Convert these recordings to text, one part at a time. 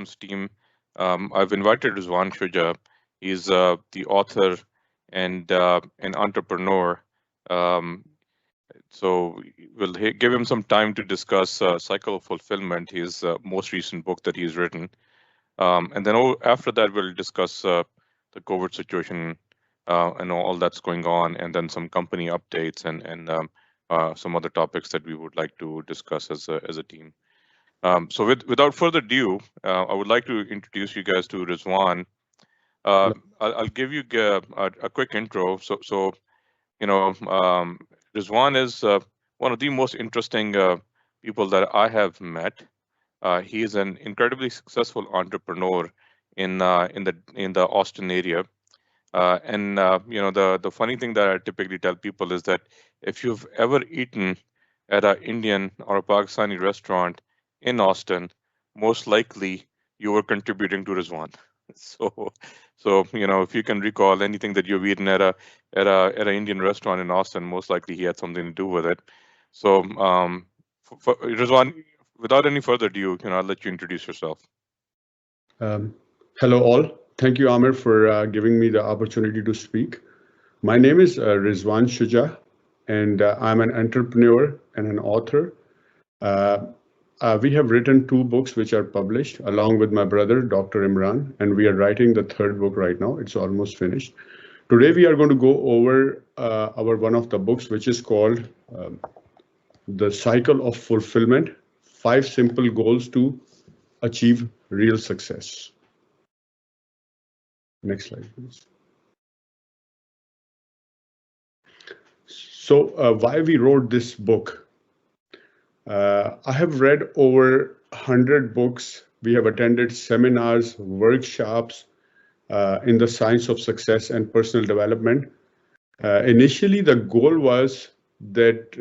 Systems team. I've invited Rizwan Shuja. He's the author and an entrepreneur. Um, so we'll give him some time to discuss Cycle of Fulfillment, his most recent book that he's written. And then after that, we'll discuss the COVID situation and all that's going on, and then some company updates and some other topics that we would like to discuss as a team. So without further ado, I would like to introduce you guys to Rizwan. I'll give you a quick intro. So you know, Rizwan is one of the most interesting people that I have met. He is an incredibly successful entrepreneur in the Austin area. The funny thing that I typically tell people is that if you've ever eaten at an Indian or a Pakistani restaurant in Austin, most likely you were contributing to Rizwan. So, if you can recall anything that you've eaten at an Indian restaurant in Austin, most likely he had something to do with it. So, Rizwan, without any further ado, I'll let you introduce yourself. Um, Hello, all. Thank you, Amir, for giving me the opportunity to speak. My name is Rizwan Shuja, and I'm an entrepreneur and an author. Uh, we have written two books which are published along with my brother, Dr. Imran, and we are writing the third book right now. It's almost finished. Today, we are going to go over our one of the books, which is called The Cycle of Fulfillment: 5 Simple Goals to Achieve Real Success. Next slide, please. So, why we wrote this book? I have read over 100 books. We have attended seminars, workshops in the science of success and personal development. Initially, the goal was that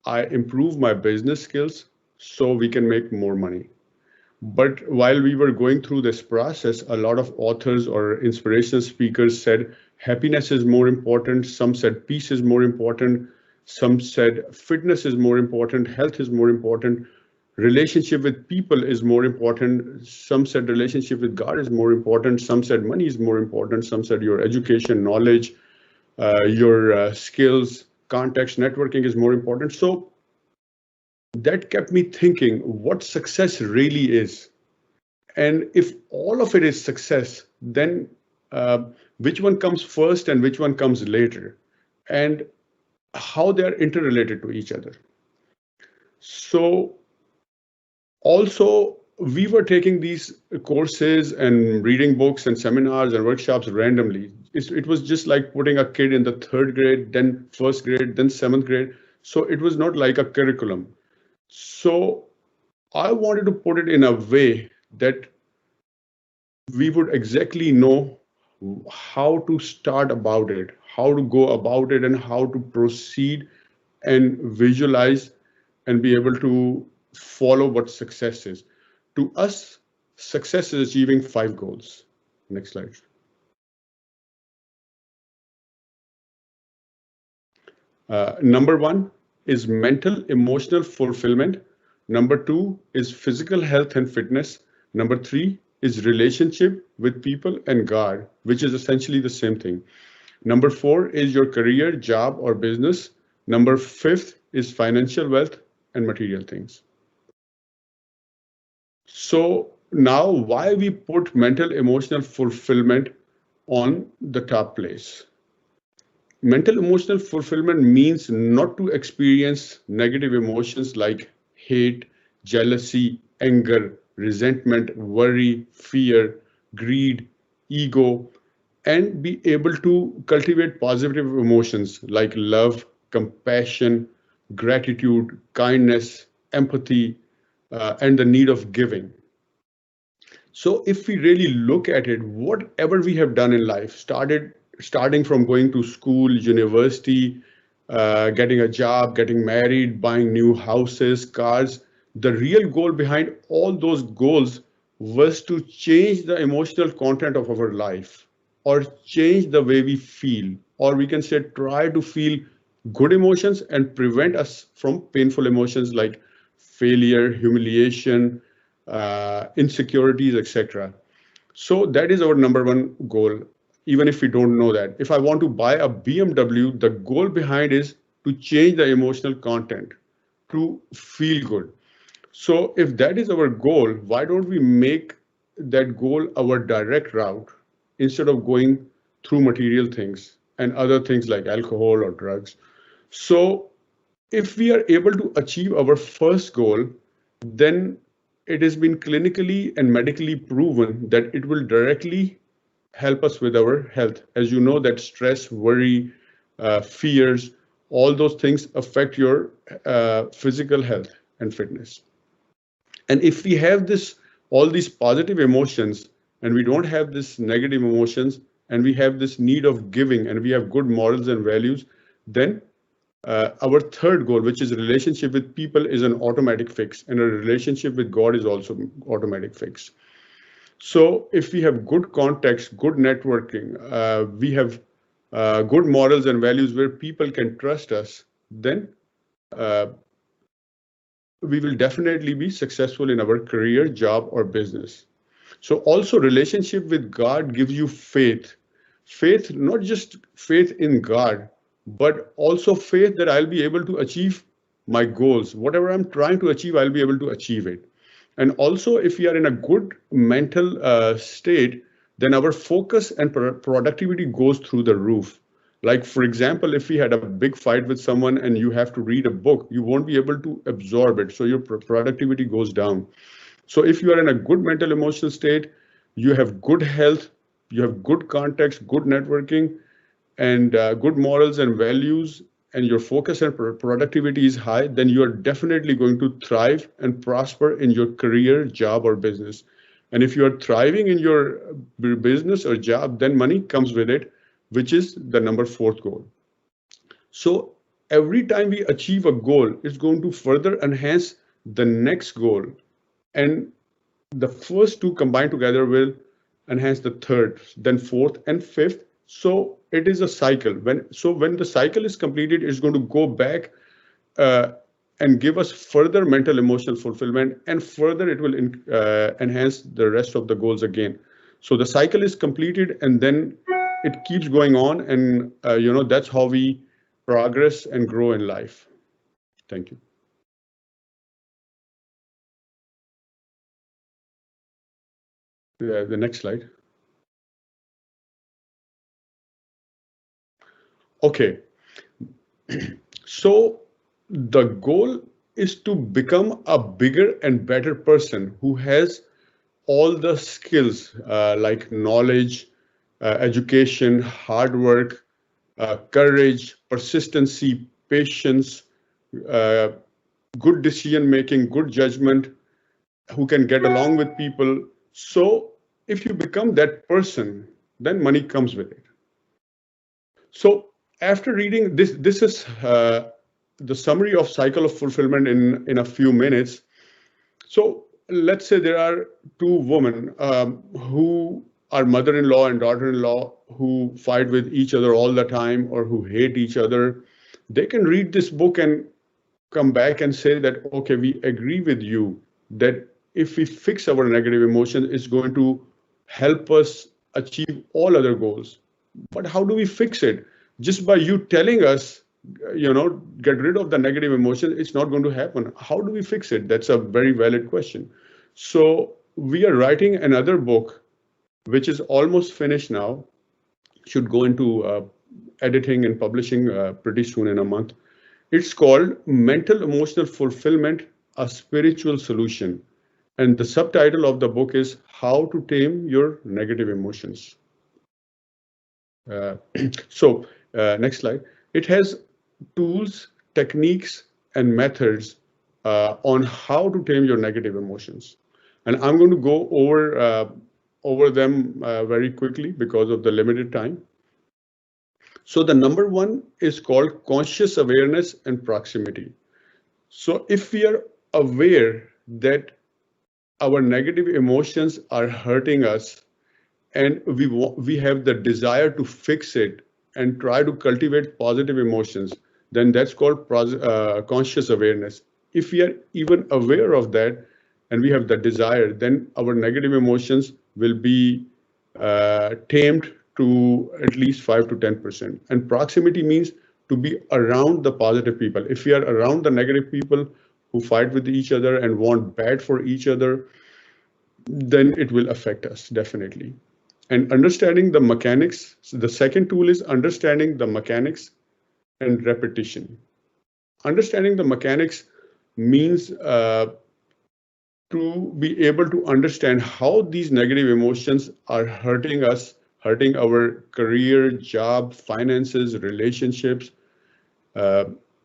I improve my business skills so we can make more money. But while we were going through this process, a lot of authors or inspirational speakers said happiness is more important. Some said peace is more important. Some said fitness is more important. Health is more important. Relationship with people is more important. Some said relationship with God is more important. Some said money is more important. Some said your education, knowledge, your skills, contacts, networking is more important. So that kept me thinking what success really is. And if all of it is success, then which one comes first and which one comes later, and how they are interrelated to each other. So also, we were taking these courses and reading books and seminars and workshops randomly. It was just like putting a kid in the third grade, then first grade, then seventh grade. So it was not like a curriculum. So I wanted to put it in a way that we would exactly know how to start about it, how to go about it, and how to proceed and visualize and be able to follow what success is. To us, success is achieving 5 goals. Next slide. Number 1 is mental emotional fulfillment. Number 2 is physical health and fitness. Number 3 is relationship with people and God, which is essentially the same thing. Number 4 is your career, job, or business. Number 5 is financial wealth and material things. So now why we put mental emotional fulfillment on the top place? Mental emotional fulfillment means not to experience negative emotions like hate, jealousy, anger, resentment, worry, fear, greed, ego, and be able to cultivate positive emotions like love, compassion, gratitude, kindness, empathy, and the need of giving. So if we really look at it, whatever we have done in life, starting from going to school, university, getting a job, getting married, buying new houses, cars, the real goal behind all those goals was to change the emotional content of our life, or change the way we feel, or we can say try to feel good emotions and prevent us from painful emotions like failure, humiliation, insecurities, etc. So that is our number one goal, even if we don't know that. If I want to buy a BMW, the goal behind is to change the emotional content to feel good. So if that is our goal, why don't we make that goal our direct route instead of going through material things and other things like alcohol or drugs? So if we are able to achieve our first goal, then it has been clinically and medically proven that it will directly help us with our health. As you know, that stress, worry, fears, all those things affect your physical health and fitness. And if we have this, all these positive emotions, and we don't have this negative emotions, and we have this need of giving, and we have good morals and values, then our third goal, which is a relationship with people, is an automatic fix, and a relationship with God is also automatic fix. So if we have good context, good networking, we have good morals and values where people can trust us, then uh, we will definitely be successful in our career, job, or business. So also relationship with God gives you faith. Faith, not just faith in God, but also faith that I'll be able to achieve my goals. Whatever I'm trying to achieve, I'll be able to achieve it. And also, if we are in a good mental state, then our focus and productivity goes through the roof. Like, for example, if we had a big fight with someone and you have to read a book, you won't be able to absorb it. So your productivity goes down. So if you are in a good mental emotional state, you have good health, you have good context, good networking, and good morals and values, and your focus and productivity is high, then you are definitely going to thrive and prosper in your career, job, or business. And if you are thriving in your business or job, then money comes with it, which is the number fourth goal. So every time we achieve a goal, it's going to further enhance the next goal. And the first two combined together will enhance the third, then fourth and fifth. So it is a cycle. When the cycle is completed, it's going to go back uh, and give us further mental emotional fulfillment, and further it will enhance the rest of the goals again. So the cycle is completed, and then it keeps going on, and that's how we progress and grow in life. Thank you. The next slide. Okay. So the goal is to become a bigger and better person who has all the skills like knowledge, education, hard work, courage, persistency, patience, uh, good decision making, good judgment, who can get along with people. So if you become that person, then money comes with it. So after reading this, this is the summary of cycle of fulfillment in a few minutes. So let's say there are two women who are mother-in-law and daughter-in-law who fight with each other all the time or who hate each other. They can read this book and come back and say that, okay, we agree with you that if we fix our negative emotions, it's going to help us achieve all other goals. But how do we fix it? Just by you telling us, get rid of the negative emotion, it's not going to happen. How do we fix it? That's a very valid question. So we are writing another book, which is almost finished now, should go into editing and publishing pretty soon in a month. It's called Mental Emotional Fulfillment, a Spiritual Solution. And the subtitle of the book is How to Tame Your Negative Emotions. Uh, so next slide. It has tools, techniques, and methods on how to tame your negative emotions. And I'm going to go over them very quickly because of the limited time. So the number one is called conscious awareness and proximity. So if we are aware that our negative emotions are hurting us, and we have the desire to fix it and try to cultivate positive emotions, then that's called conscious awareness. If we are even aware of that, and we have the desire, then our negative emotions will be tamed to at least 5 to 10%. And proximity means to be around the positive people. If we are around the negative people who fight with each other and want bad for each other, then it will affect us definitely. And understanding the mechanics, so the second tool is understanding the mechanics and repetition. Understanding the mechanics means to be able to understand how these negative emotions are hurting us, hurting our career, job, finances, relationships. Uh,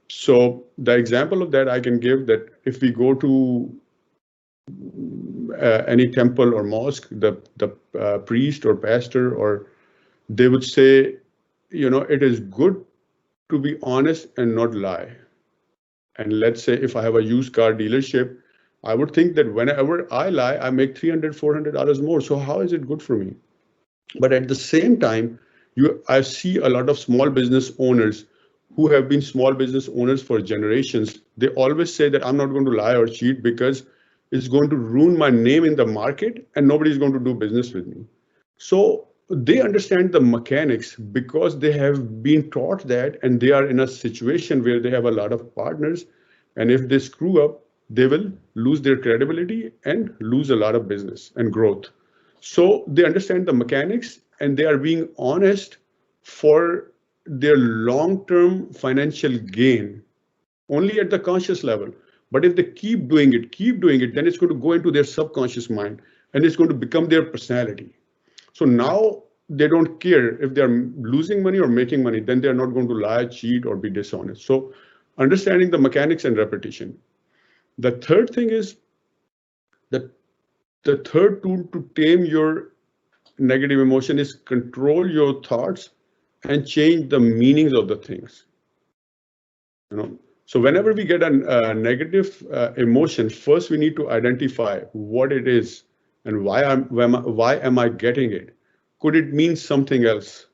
so the example of that I can give, that if we go to any temple or mosque, the priest or pastor, or they would say, it is good to be honest and not lie. And let's say if I have a used car dealership, I would think that whenever I lie, I make $300, $400 more. So how is it good for me? But at the same time, I see a lot of small business owners who have been small business owners for generations. They always say that I'm not going to lie or cheat because it's going to ruin my name in the market and nobody's going to do business with me. So they understand the mechanics because they have been taught that, and they are in a situation where they have a lot of partners. And if they screw up, they will lose their credibility and lose a lot of business and growth. So they understand the mechanics and they are being honest for their long-term financial gain only at the conscious level. But if they keep doing it, then it's going to go into their subconscious mind and it's going to become their personality. So now they don't care if they're losing money or making money, then they're not going to lie, cheat, or be dishonest. So understanding the mechanics and repetition. The third thing is that the third tool to tame your negative emotion is control your thoughts and change the meanings of the things. So whenever we get a negative emotion, first we need to identify what it is and why am I getting it? Could it mean something else?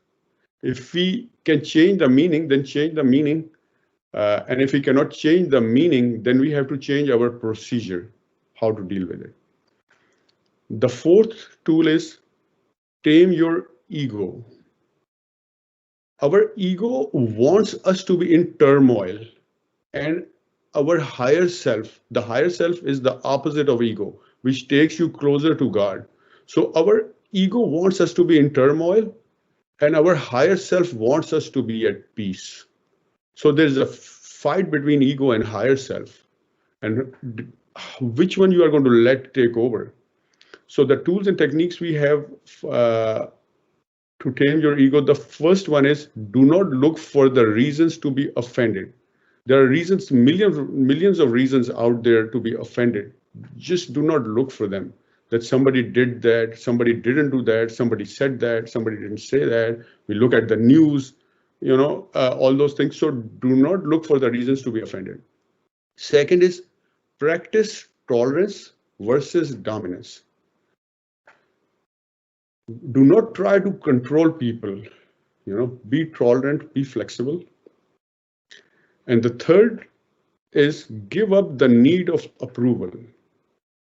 If we can change the meaning, then change the meaning. And if we cannot change the meaning, then we have to change our procedure, how to deal with it. The fourth tool is tame your ego. Our ego wants us to be in turmoil, and our higher self, the higher self is the opposite of ego, which takes you closer to God. So our ego wants us to be in turmoil, and our higher self wants us to be at peace. So there's a fight between ego and higher self, and which one you are going to let take over. So the tools and techniques we have to tame your ego, the first one is do not look for the reasons to be offended. There are reasons, millions of reasons out there to be offended. Just do not look for them. That somebody did that, somebody didn't do that, somebody said that, somebody didn't say that. We look at the news, all those things. So do not look for the reasons to be offended. Second is practice tolerance versus dominance. Do not try to control people. Be tolerant, be flexible. And the third is give up the need of approval.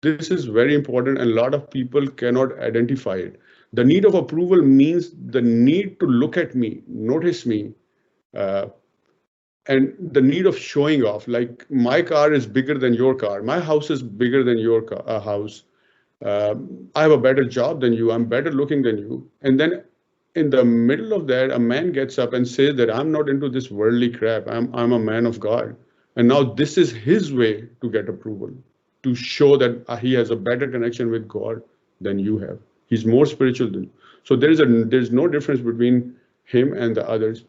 This is very important, and a lot of people cannot identify it. The need of approval means the need to look at me, notice me, uh, and the need of showing off. Like my car is bigger than your car, my house is bigger than your house. I have a better job than you, I'm better looking than you. And then in the middle of that, a man gets up and says that I'm not into this worldly crap. I'm a man of God. And now this is his way to get approval, to show that he has a better connection with God than you have. He's more spiritual than you. So there's no difference between him and the others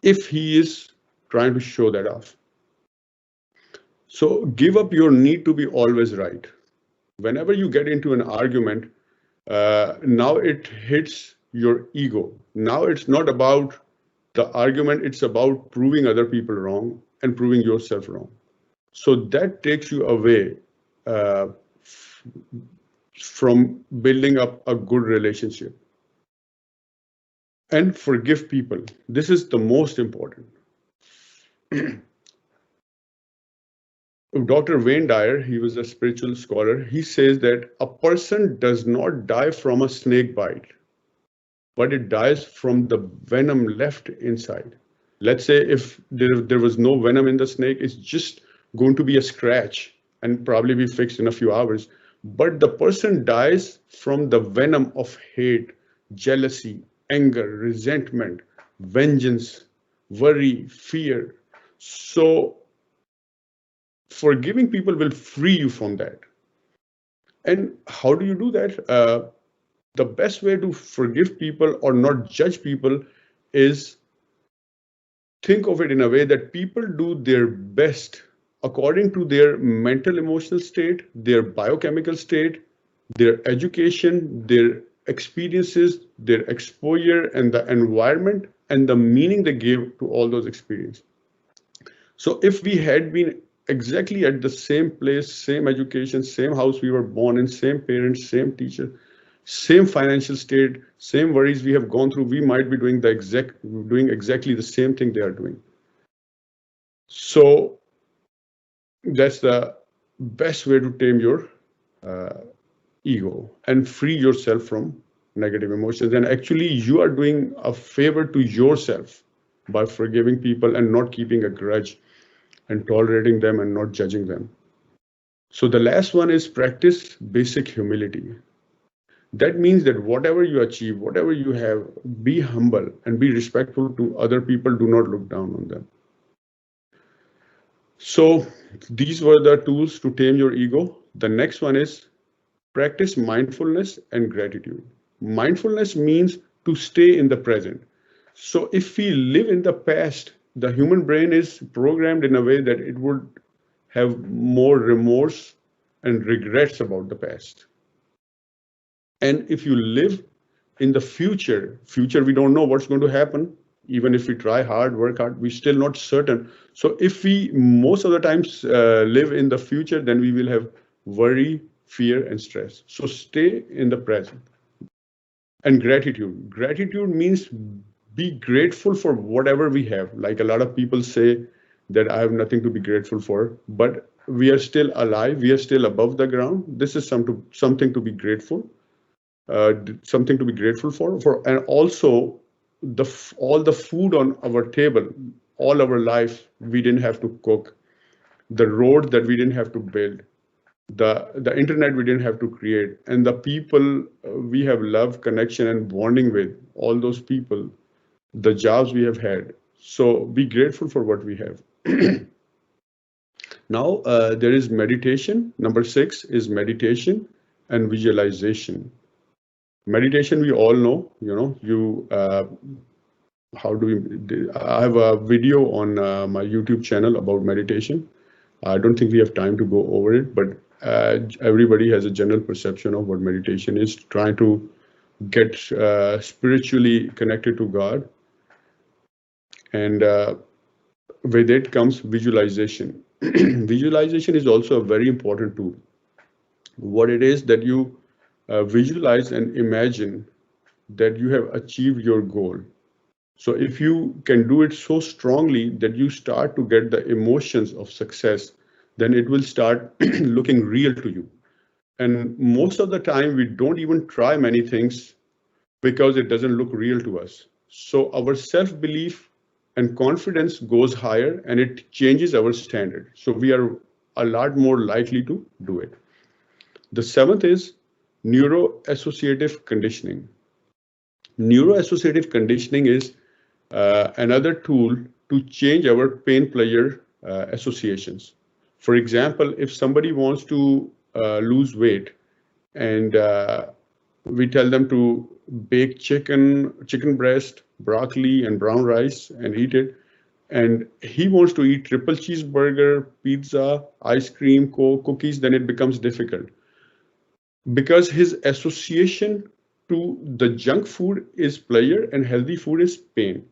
if he is trying to show that off. So give up your need to be always right. Whenever you get into an argument, now it hits your ego. Now it's not about the argument, it's about proving other people wrong and proving yourself wrong. So that takes you away uh, from building up a good relationship. And forgive people. This is the most important. Dr. Wayne Dyer, he was a spiritual scholar, he says that a person does not die from a snake bite, but it dies from the venom left inside. Let's say if there was no venom in the snake, it's just going to be a scratch and probably be fixed in a few hours. But the person dies from the venom of hate, jealousy, anger, resentment, vengeance, worry, fear. So forgiving people will free you from that. And how do you do that? The best way to forgive people or not judge people is think of it in a way that people do their best according to their mental emotional state, their biochemical state, their education, their experiences, their exposure, and the environment and the meaning they gave to all those experiences. So if we had been exactly at the same place, same education, same house we were born in, same parents, same teacher, same financial state, same worries we have gone through, we might be doing exactly the same thing they are doing. So that's the best way to tame your uh, ego and free yourself from negative emotions. And actually, you are doing a favor to yourself by forgiving people and not keeping a grudge and tolerating them and not judging them. So the last one is practice basic humility. That means that whatever you achieve, whatever you have, be humble and be respectful to other people. Do not look down on them. So these were the tools to tame your ego. The next one is practice mindfulness and gratitude. Mindfulness means to stay in the present. So if we live in the past, the human brain is programmed in a way that it would have more remorse and regrets about the past. And if you live in the future we don't know what's going to happen. Even if we try hard, work hard, we're still not certain. So if we most of the times live in the future, then we will have worry, fear, and stress. So stay in the present. And gratitude means be grateful for whatever we have. Like a lot of people say that I have nothing to be grateful for, but we are still alive, we are still above the ground. This is something to be grateful, something to be grateful for. And also all the food on our table, all our life we didn't have to cook, the road that we didn't have to build, the internet we didn't have to create, and the people we have love, connection, and bonding with, all those people, the jobs we have had. So be grateful for what we have. Now there is meditation. Number 6 is meditation and visualization. Meditation, we all know, you how do we, I have a video on my YouTube channel about meditation. I don't think we have time to go over it, but everybody has a general perception of what meditation is, trying to get spiritually connected to God. And with it comes visualization. Visualization is also a very important tool. What it is that you visualize and imagine that you have achieved your goal. So if you can do it so strongly that you start to get the emotions of success, then it will start looking real to you. And most of the time, we don't even try many things because it doesn't look real to us. So our self-belief and confidence goes higher and it changes our standard. So we are a lot more likely to do it. The seventh is neuroassociative conditioning. Neuroassociative conditioning is another tool to change our pain pleasure associations. For example, if somebody wants to lose weight and we tell them to bake chicken breast, broccoli, and brown rice and eat it, and he wants to eat triple cheeseburger, pizza, ice cream, coke, cookies, then it becomes difficult because his association to the junk food is pleasure and healthy food is pain.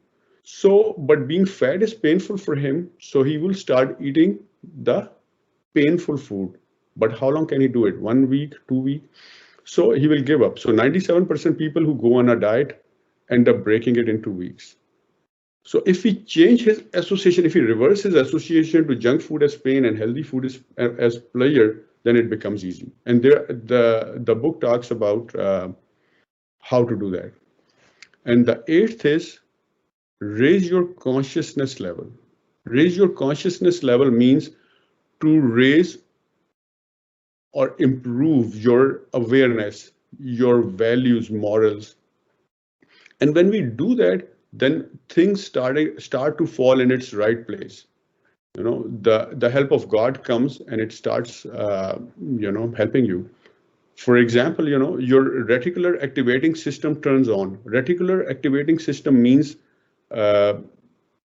So, but being fat is painful for him, so he will start eating the painful food. But how long can he do it? 1 week, 2 weeks? So he will give up. So 97% people who go on a diet end up breaking it in 2 weeks. So if we change his association, if he reverse his association to junk food as pain and healthy food as pleasure, then it becomes easy. And there, the book talks about how to do that. And the eighth is raise your consciousness level. Raise your consciousness level means to raise or improve your awareness, your values, morals. And when we do that, then things start to fall in its right place. You know, the help of God comes and it starts, helping you. For example, your reticular activating system turns on. Reticular activating system means, uh,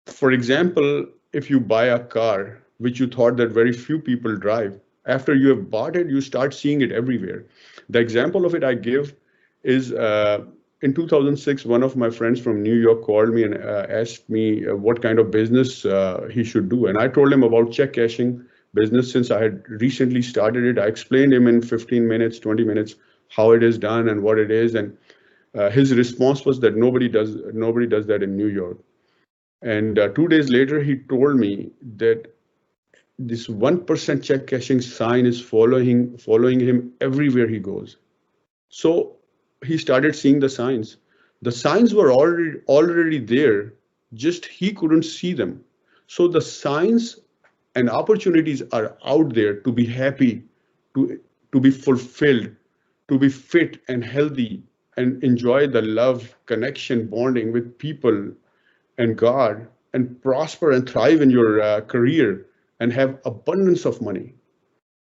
for example, if you buy a car, which you thought that very few people drive, after you have bought it, you start seeing it everywhere. The example of it I give is in 2006, one of my friends from New York called me and asked me what kind of business he should do. And I told him about check cashing business since I had recently started it. I explained him in 15 minutes, 20 minutes, how it is done and what it is. And his response was that nobody does that in New York. And 2 days later, he told me that this 1% check cashing sign is following him everywhere he goes. So he started seeing the signs. The signs were already there, just he couldn't see them. So the signs and opportunities are out there to be happy, to, to be fulfilled, to be fit and healthy, and enjoy the love, connection, bonding with people and God, and prosper and thrive in your career and have abundance of money.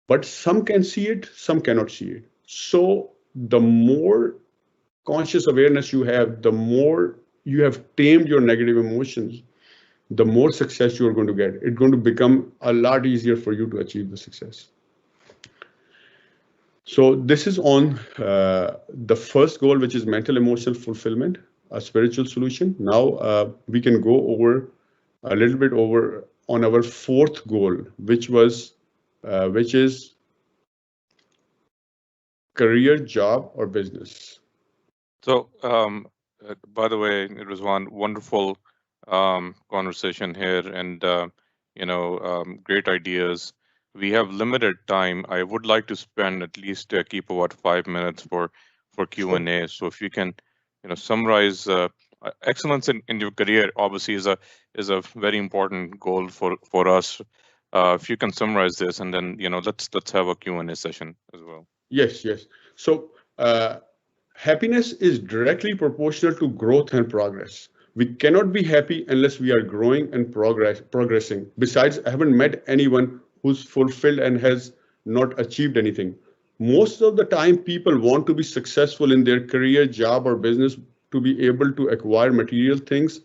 But some can see it, some cannot see it. So the more conscious awareness you have, the more you have tamed your negative emotions, the more success you're going to get. It's going to become a lot easier for you to achieve the success. So this is on the first goal, which is mental emotional fulfillment, a spiritual solution. Now we can go over a little bit over on our fourth goal, which is career, job, or business. So, by the way, it was one wonderful conversation here, and great ideas. We have limited time. I would like to spend at least keep about 5 minutes for Q Sure. and A. So, if you can, summarize excellence in your career, obviously is a very important goal for us. If you can summarize this, and then let's have a Q and A session as well. Yes, yes. So happiness is directly proportional to growth and progress. We cannot be happy unless we are growing and progressing. Besides, I haven't met anyone who's fulfilled and has not achieved anything. Most of the time, people want to be successful in their career, job, or business to be able to acquire material things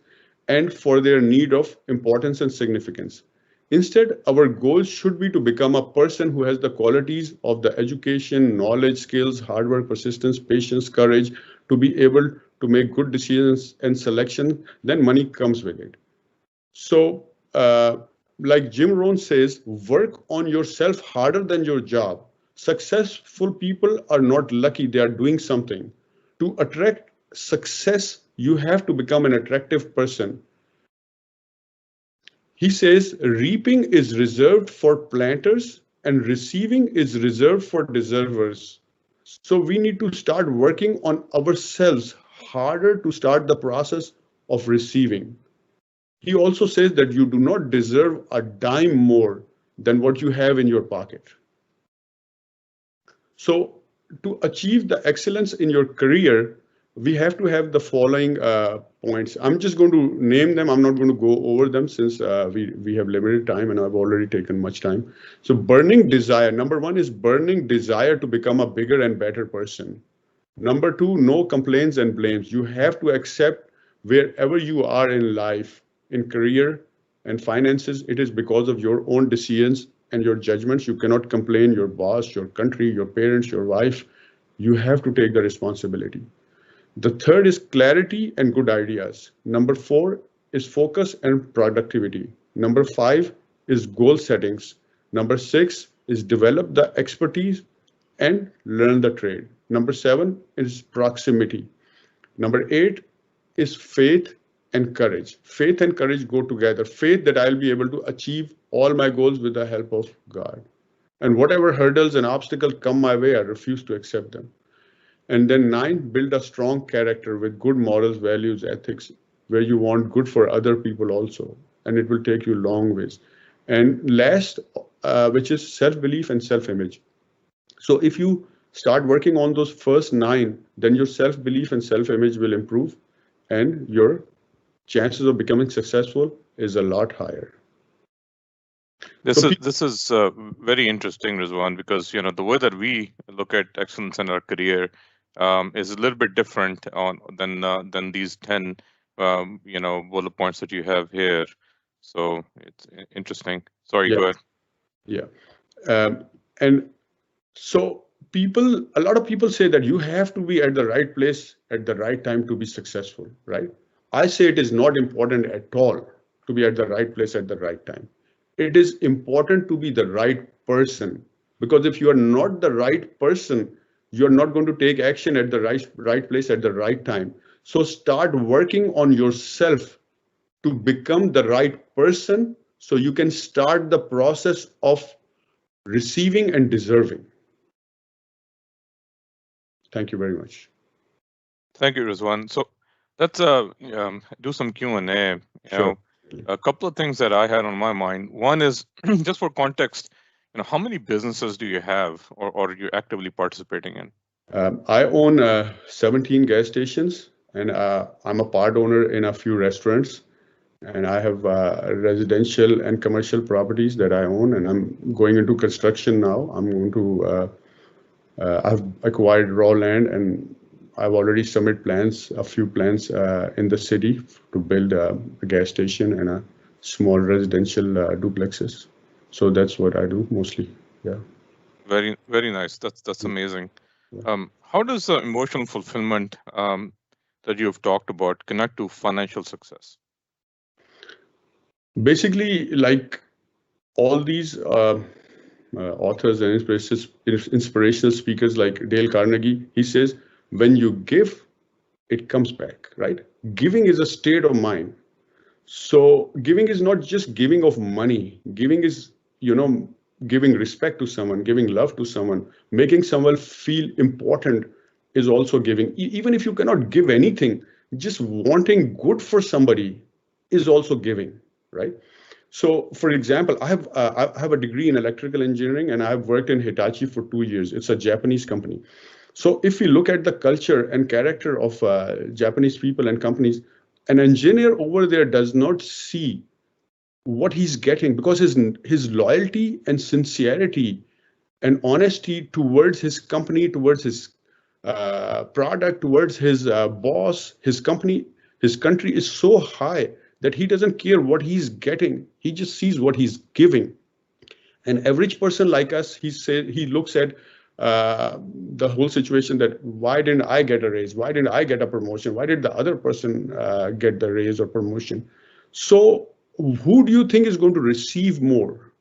and for their need of importance and significance. Instead, our goal should be to become a person who has the qualities of the education, knowledge, skills, hard work, persistence, patience, courage to be able to make good decisions and selection. Then money comes with it. So, like Jim Rohn says, work on yourself harder than your job. Successful people are not lucky, they are doing something. To attract success, you have to become an attractive person. He says reaping is reserved for planters and receiving is reserved for deservers. So we need to start working on ourselves harder to start the process of receiving. He also says that you do not deserve a dime more than what you have in your pocket. So to achieve the excellence in your career, we have to have the following points. I'm just going to name them. I'm not going to go over them since we have limited time and I've already taken much time. So burning desire. Number one is burning desire to become a bigger and better person. Number two, no complaints and blames. You have to accept wherever you are in life, in career and finances, it is because of your own decisions and your judgments. You cannot complain your boss, your country, your parents, your wife. You have to take the responsibility. The third is clarity and good ideas. Number four is focus and productivity. Number five is goal settings. Number six is develop the expertise and learn the trade. Number seven is proximity. Number eight is faith and courage. Faith and courage go together. Faith that I'll be able to achieve all my goals with the help of God. And whatever hurdles and obstacles come my way, I refuse to accept them. And then 9, build a strong character with good morals, values, ethics, where you want good for other people also. And it will take you long ways. And last, which is self-belief and self-image. So if you start working on those first 9, then your self-belief and self-image will improve and your chances of becoming successful is a lot higher. This is very interesting, Rizwan, because the way that we look at excellence in our career is a little bit different than these 10 bullet points that you have here. So it's interesting. Sorry, Yeah, go ahead. yeah. And so a lot of people say that you have to be at the right place at the right time to be successful, right? I say it is not important at all to be at the right place at the right time. It is important to be the right person, because if you are not the right person, you're not going to take action at the right place at the right time. So start working on yourself to become the right person so you can start the process of receiving and deserving. Thank you very much. Thank you, Rizwan. So let's do some Q&A. Sure. A couple of things that I had on my mind. One is just for context, how many businesses do you have or are you actively participating in? I own 17 gas stations, and I'm a part owner in a few restaurants. And I have residential and commercial properties that I own, and I'm going into construction now. I've acquired raw land, and I've already submitted a few plans in the city to build a gas station and a small residential duplexes. So that's what I do mostly. Yeah. Very, very nice. That's amazing. How does emotional fulfillment that you've talked about connect to financial success? Basically, like all these authors and inspirational speakers like Dale Carnegie, he says, when you give, it comes back, right? Giving is a state of mind. So giving is not just giving of money. Giving is, giving respect to someone, giving love to someone, making someone feel important is also giving. Even if you cannot give anything, just wanting good for somebody is also giving, right? So, for example, I have a degree in electrical engineering, and I've worked in Hitachi for 2 years. It's a Japanese company. So, if we look at the culture and character of Japanese people and companies, an engineer over there does not see what he's getting, because his loyalty and sincerity and honesty towards his company, towards his product, towards his boss, his company, his country is so high that he doesn't care what he's getting. He just sees what he's giving. An average person like us, he looks at the whole situation, that why didn't I get a raise? Why didn't I get a promotion? Why did the other person get the raise or promotion? So who do you think is going to receive more?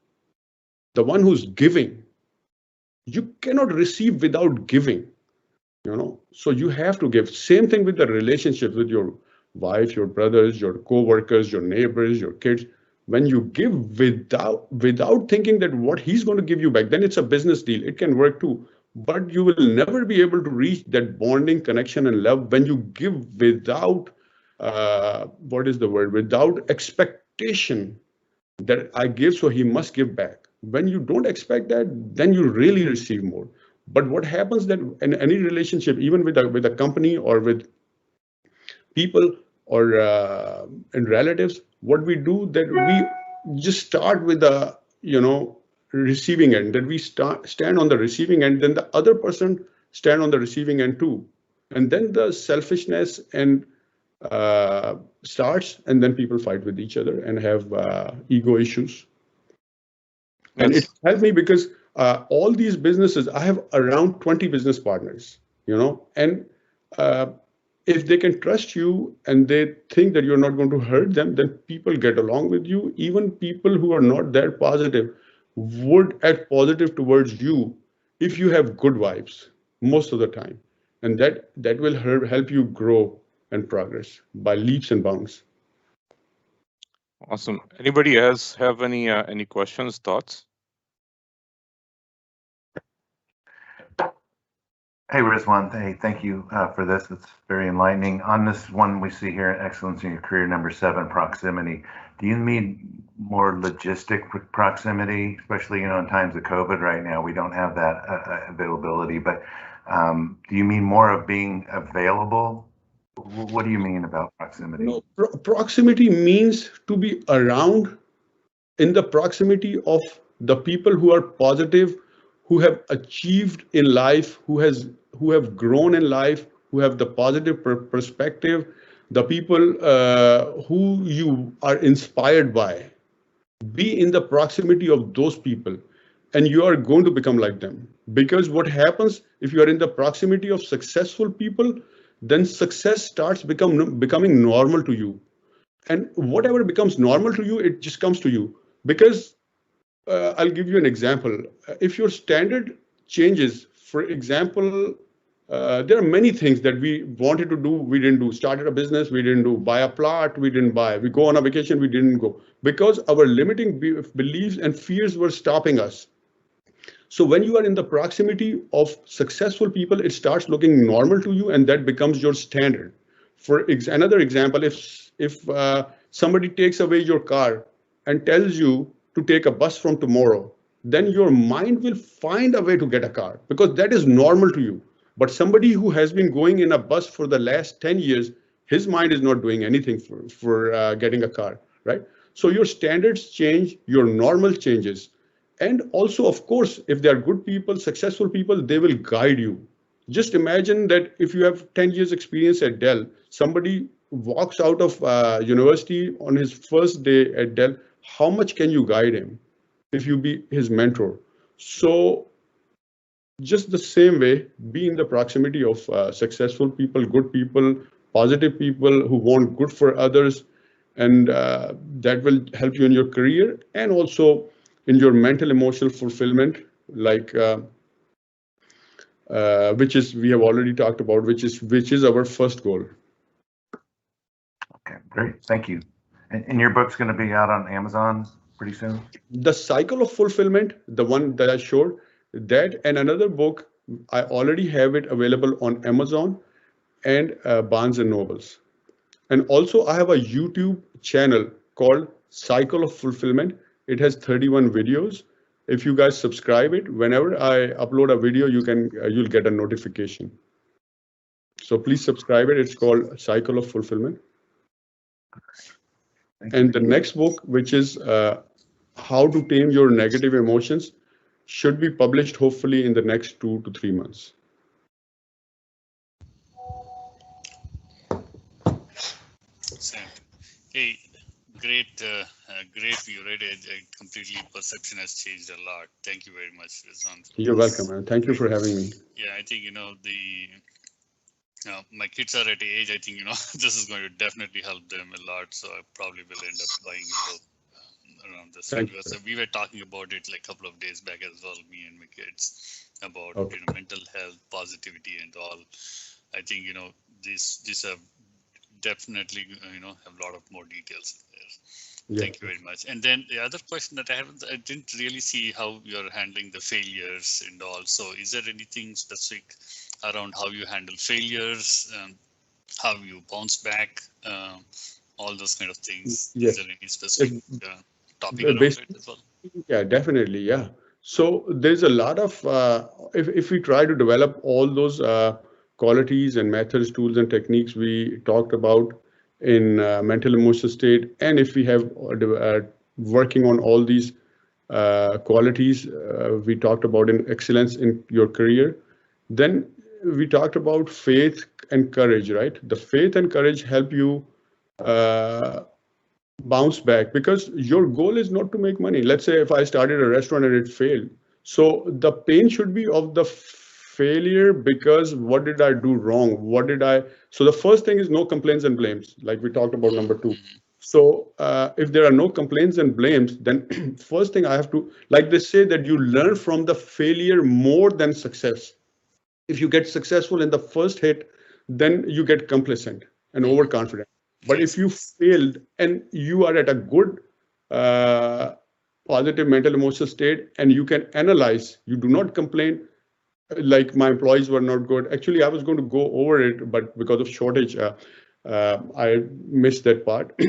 The one who's giving. You cannot receive without giving. So you have to give. Same thing with the relationships with your wife, your brothers, your co-workers, your neighbors, your kids. When you give without thinking that what he's going to give you back, then it's a business deal. It can work too, but you will never be able to reach that bonding, connection, and love when you give without what is the word, without expectation that I give, so he must give back. When you don't expect that, then you really receive more. But what happens that in any relationship, even with a company or with people or and relatives, what we do, that we just start with the receiving end, that we stand on the receiving end, then the other person stand on the receiving end too, and then the selfishness and starts, and then people fight with each other and have ego issues. And it helped me because all these businesses, I have around 20 business partners, and if they can trust you and they think that you're not going to hurt them, then people get along with you. Even people who are not that positive would act positive towards you if you have good vibes most of the time. And that will help you grow and progress by leaps and bounds. Awesome. Anybody else have any questions, thoughts? Hey, Rizwan. Hey, thank you for this. It's very enlightening. On this one we see here, excellence in your career, number 7, proximity. Do you mean more logistic proximity, especially in times of COVID right now? We don't have that availability, but do you mean more of being available? What do you mean about proximity? No, proximity means to be around, in the proximity of the people who are positive, who have achieved in life, who have grown in life, who have the positive perspective, the people who you are inspired by. Be in the proximity of those people, and you are going to become like them. Because what happens if you are in the proximity of successful people, then success starts becoming normal to you, and whatever becomes normal to you, it just comes to you. Because I'll give you an example. If your standard changes, for example, there are many things that we wanted to do, we didn't do. Started a business, we didn't do. Buy a plot, we didn't buy. We go on a vacation, we didn't go. Because our limiting beliefs and fears were stopping us. So when you are in the proximity of successful people, it starts looking normal to you, and that becomes your standard. For another example, if somebody takes away your car and tells you to take a bus from tomorrow, then your mind will find a way to get a car because that is normal to you. But somebody who has been going in a bus for the last 10 years, his mind is not doing anything for getting a car, right? So your standards change, your normal changes. And also, of course, if they are good people, successful people, they will guide you. Just imagine that if you have 10 years experience at Dell, somebody walks out of university on his first day at Dell, how much can you guide him if you be his mentor? So just the same way, be in the proximity of successful people, good people, positive people who want good for others, and that will help you in your career and also in your mental emotional fulfillment, like which is we have already talked about, which is our first goal. Okay, great. Thank you. And your book's going to be out on Amazon pretty soon? The Cycle of Fulfillment, the one that I showed, that and another book, I already have it available on Amazon and Barnes and Nobles. And also I have a YouTube channel called Cycle of Fulfillment. It has 31 videos. If you guys subscribe it, whenever I upload a video, you'll get a notification. So please subscribe it. It's called Cycle of Fulfillment. And the next book, which is How to Tame Your Negative Emotions, should be published hopefully in the next 2 to 3 months. Hey, great you read it. Completely perception has changed a lot. Thank you very much, Rizwan. You're welcome, man. Thank you for having me. Yeah, I think my kids are at the age. I think this is going to definitely help them a lot. So I probably will end up buying a book around this. So we were talking about it like a couple of days back as well, me and my kids, about mental health, positivity, and all. I think these have definitely have a lot of more details there. Yeah. Thank you very much. And then the other question that I didn't really see how you're handling the failures and all. So is there anything specific around how you handle failures, how you bounce back, all those kind of things? Yes. Is there any specific topic around it as well? Yeah, definitely. Yeah. So there's a lot of, if we try to develop all those qualities and methods, tools and techniques we talked about in mental emotional state, and if we have working on all these qualities we talked about in excellence in your career, then we talked about faith and courage, right? The faith and courage help you bounce back, because your goal is not to make money. Let's say if I started a restaurant and it failed, so the pain should be of the failure, because what did I do wrong? So the first thing is no complaints and blames, like we talked about number 2. So if there are no complaints and blames, then first thing I have to, like they say that you learn from the failure more than success. If you get successful in the first hit, then you get complacent and overconfident. But if you failed and you are at a good positive mental emotional state and you can analyze, you do not complain like my employees were not good. Actually, I was going to go over it, but because of shortage, I missed that part.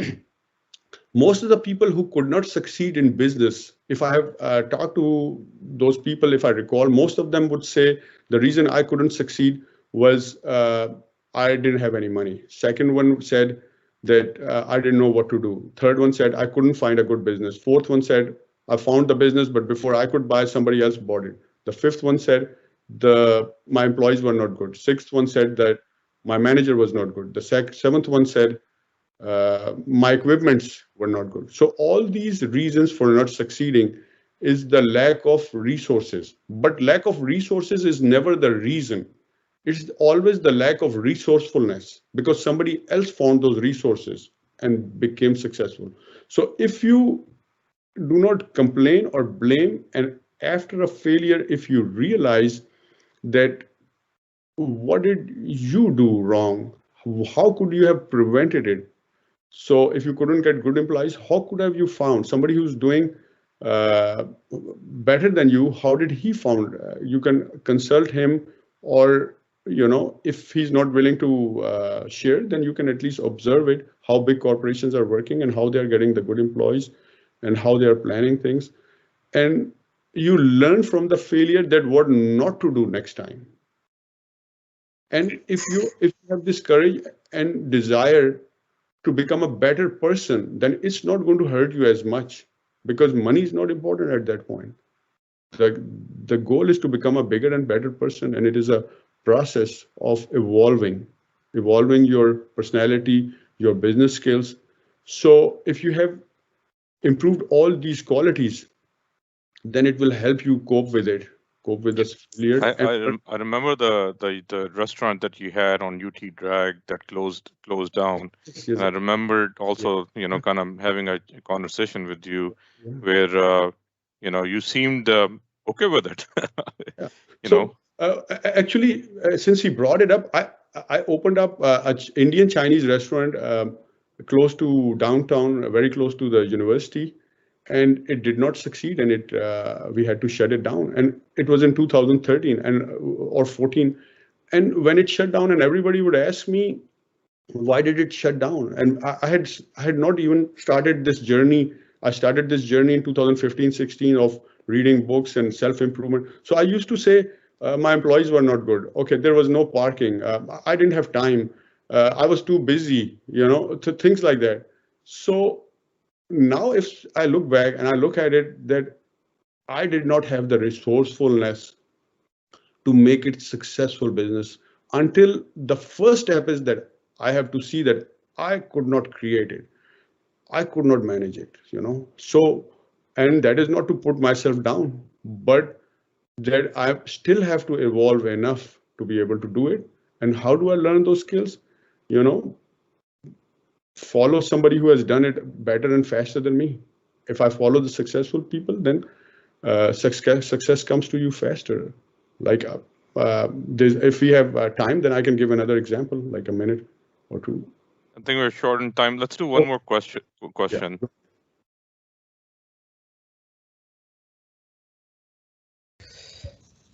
Most of the people who could not succeed in business, if I have talked to those people, if I recall, most of them would say the reason I couldn't succeed was I didn't have any money. Second one said that I didn't know what to do. Third one said I couldn't find a good business. Fourth one said I found the business, but before I could buy, somebody else bought it. The fifth one said my employees were not good. Sixth one said that my manager was not good. The seventh one said my equipments were not good. So all these reasons for not succeeding is the lack of resources. But lack of resources is never the reason. It's always the lack of resourcefulness because somebody else found those resources and became successful. So if you do not complain or blame, and after a failure, if you realize that what did you do wrong, how could you have prevented it? So if you couldn't get good employees, how could have you found somebody who's doing better than you? How did he found? You can consult him, or if he's not willing to share, then you can at least observe it, how big corporations are working and how they are getting the good employees and how they are planning things. And you learn from the failure that what not to do next time. And if you have this courage and desire to become a better person, then it's not going to hurt you as much because money is not important at that point. The goal is to become a bigger and better person, and it is a process of evolving your personality, your business skills. So if you have improved all these qualities, then it will help you cope with this failure. I remember the restaurant that you had on UT Drag that closed down. Yes. And I remembered also, kind of having a conversation with you where, you seemed okay with it. Actually, since he brought it up, I opened up an Indian Chinese restaurant close to downtown, very close to the university. And it did not succeed, and we had to shut it down. And it was in 2013 or 14. And when it shut down, and everybody would ask me, why did it shut down? And I had not even started this journey. I started this journey in 2015, 16 of reading books and self-improvement. So I used to say my employees were not good. Okay, there was no parking. I didn't have time. I was too busy, things like that. So now if I look back and I look at it, that I did not have the resourcefulness to make it successful business until the first step is that I have to see that I could not create it. I could not manage it, So, and that is not to put myself down, but that I still have to evolve enough to be able to do it. And how do I learn those skills? Follow somebody who has done it better and faster than me. If I follow the successful people, then success comes to you faster. Like if we have time, then I can give another example, like a minute or two. I think we're short in time. Let's do one more question.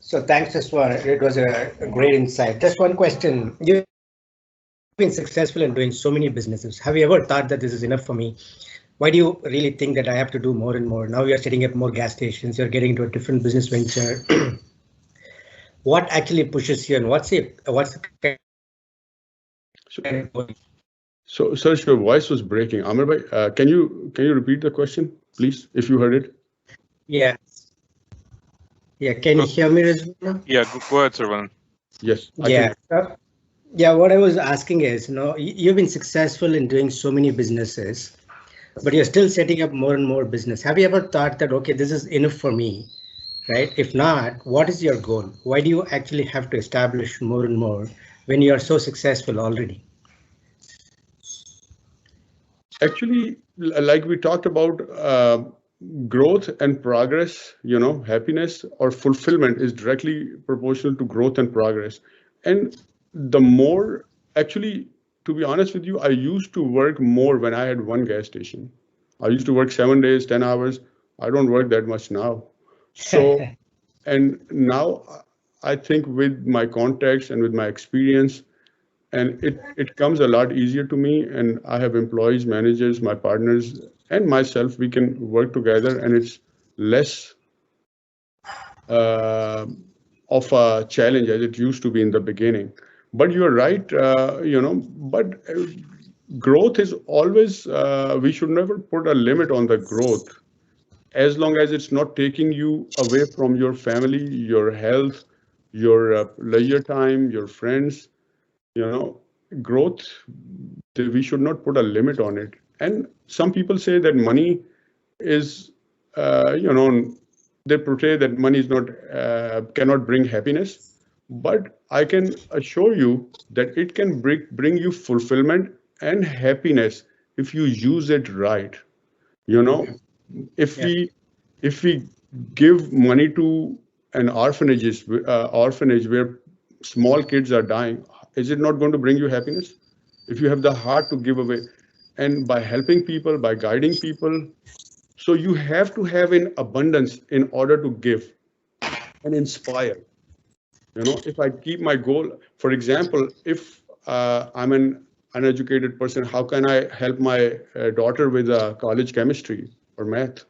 So thanks, Rizwan. It was a great insight. Just one question. You've been successful in doing so many businesses. Have you ever thought that this is enough for me? Why do you really think that I have to do more and more? Now you're setting up more gas stations. You're getting into a different business venture. What actually pushes you, and what's the So, Sarsh, your voice was breaking. Amir bhai, can you repeat the question, please, if you heard it? Yeah. Can you hear me, Rizwan? Yeah, go ahead, Sarwan. Yes. Yeah, what I was asking is, you've been successful in doing so many businesses, but you're still setting up more and more business. Have you ever thought that, okay, this is enough for me, right? If not, what is your goal? Why do you actually have to establish more and more when you are so successful already? Actually, like we talked about, growth and progress, happiness or fulfillment is directly proportional to growth and progress. And the more, actually, to be honest with you, I used to work more when I had one gas station. I used to work 7 days, 10 hours. I don't work that much now. So, and now I think with my contacts and with my experience, and it comes a lot easier to me. And I have employees, managers, my partners, and myself. We can work together, and it's less uh, of a challenge as it used to be in the beginning. But you're right, but growth is always, we should never put a limit on the growth as long as it's not taking you away from your family, your health, your leisure time, your friends, growth, we should not put a limit on it. And some people say that money is, they portray that money is not, cannot bring happiness. But I can assure you that it can bring you fulfillment and happiness if you use it right. You know, if Yeah. we give money to an orphanage where small kids are dying, is it not going to bring you happiness? If you have the heart to give away, and by helping people, by guiding people, so you have to have in abundance in order to give and inspire. If I keep my goal, for example, if I'm an uneducated person, how can I help my daughter with college chemistry or math?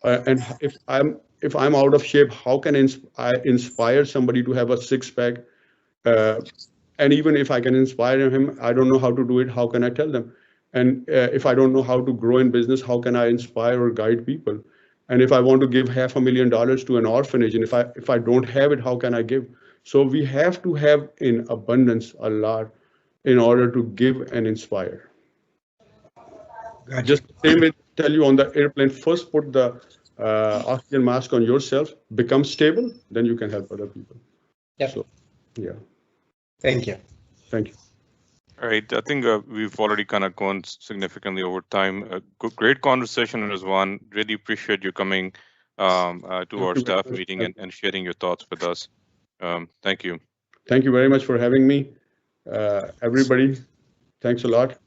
And if I'm out of shape, how can I inspire somebody to have a six pack? Uh, and even if I can inspire him, I don't know how to do it. How can I tell them? And if I don't know how to grow in business, how can I inspire or guide people? And if I want to give $500,000 to an orphanage, and if I don't have it, how can I give? So we have to have in abundance a lot in order to give and inspire. Gotcha. Just the same way, tell you on the airplane, first put the oxygen mask on yourself, become stable, then you can help other people. Yep. So, yeah. Thank you. Thank you. All right. I think we've already kind of gone significantly over time. Great conversation, Rizwan. Really appreciate you coming to our staff meeting and sharing your thoughts with us. Thank you. Thank you very much for having me. Everybody, thanks a lot.